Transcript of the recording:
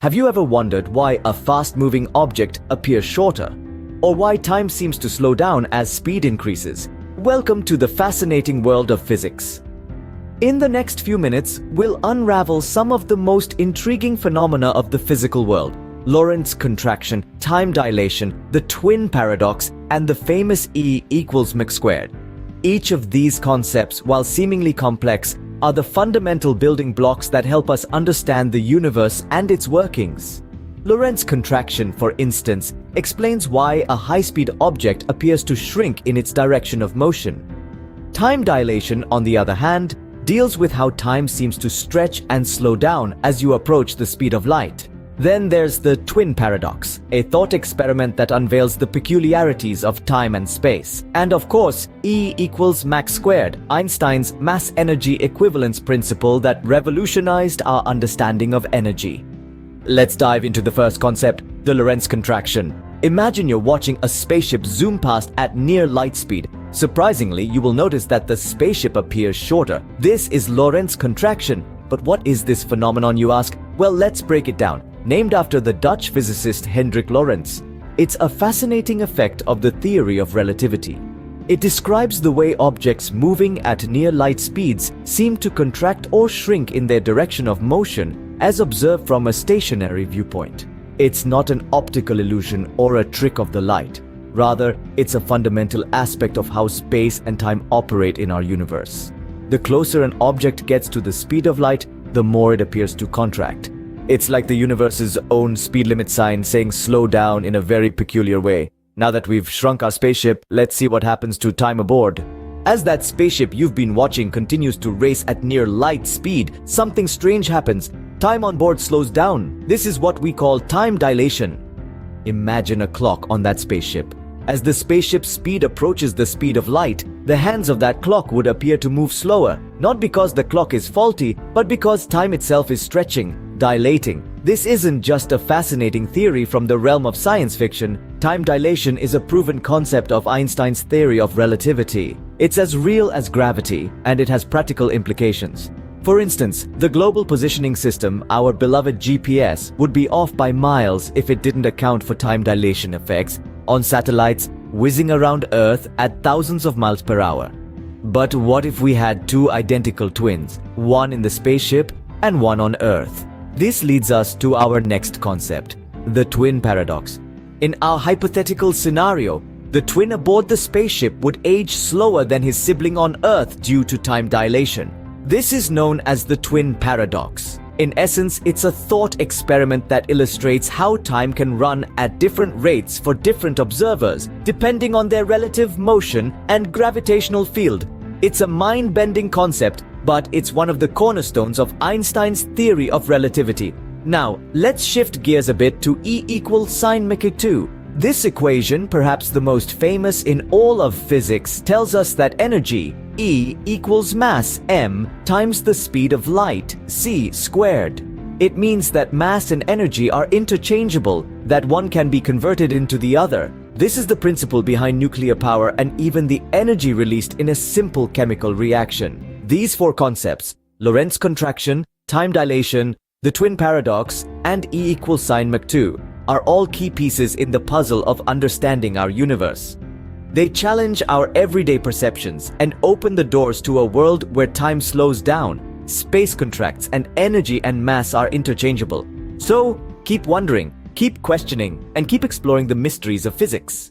Have you ever wondered why a fast-moving object appears shorter? Or why time seems to slow down as speed increases? Welcome to the fascinating world of physics. In the next few minutes, we'll unravel some of the most intriguing phenomena of the physical world: Lorentz contraction, time dilation, the twin paradox, and the famous E equals mc squared. Each of these concepts, while seemingly complex, are the fundamental building blocks that help us understand the universe and its workings. Lorentz contraction, for instance, explains why a high-speed object appears to shrink in its direction of motion. Time dilation, on the other hand, deals with how time seems to stretch and slow down as you approach the speed of light. Then there's the twin paradox, a thought experiment that unveils the peculiarities of time and space. And of course, E equals mc squared, Einstein's mass-energy equivalence principle that revolutionized our understanding of energy. Let's dive into the first concept, the Lorentz contraction. Imagine you're watching a spaceship zoom past at near light speed. Surprisingly, you will notice that the spaceship appears shorter. This is Lorentz contraction. But what is this phenomenon, you ask? Well, let's break it down. Named after the Dutch physicist Hendrik Lorentz, it's a fascinating effect of the theory of relativity. It describes the way objects moving at near light speeds seem to contract or shrink in their direction of motion as observed from a stationary viewpoint. It's not an optical illusion or a trick of the light. Rather, it's a fundamental aspect of how space and time operate in our universe. The closer an object gets to the speed of light, the more it appears to contract. It's like the universe's own speed limit sign saying slow down in a very peculiar way. Now that we've shrunk our spaceship, let's see what happens to time aboard. As that spaceship you've been watching continues to race at near light speed, something strange happens. Time on board slows down. This is what we call time dilation. Imagine a clock on that spaceship. As the spaceship's speed approaches the speed of light, the hands of that clock would appear to move slower, not because the clock is faulty, but because time itself is stretching, dilating. This isn't just a fascinating theory from the realm of science fiction. Time dilation is a proven concept of Einstein's theory of relativity. It's as real as gravity, and it has practical implications. For instance, the global positioning system, our beloved GPS, would be off by miles if it didn't account for time dilation effects on satellites whizzing around Earth at thousands of miles per hour. But what if we had two identical twins, one in the spaceship and one on Earth? This leads us to our next concept, the twin paradox. In our hypothetical scenario, the twin aboard the spaceship would age slower than his sibling on Earth due to time dilation. This is known as the twin paradox. In essence, it's a thought experiment that illustrates how time can run at different rates for different observers, depending on their relative motion and gravitational field. It's a mind-bending concept, but it's one of the cornerstones of Einstein's theory of relativity. Now, let's shift gears a bit to E equals sine mc 2. This equation, perhaps the most famous in all of physics, tells us that energy, E, equals mass, m, times the speed of light, c, squared. It means that mass and energy are interchangeable, that one can be converted into the other. This is the principle behind nuclear power and even the energy released in a simple chemical reaction. These four concepts, Lorentz contraction, time dilation, the twin paradox, and E equals sine mc 2, are all key pieces in the puzzle of understanding our universe. They challenge our everyday perceptions and open the doors to a world where time slows down, space contracts, and energy and mass are interchangeable. So, keep wondering, keep questioning, and keep exploring the mysteries of physics.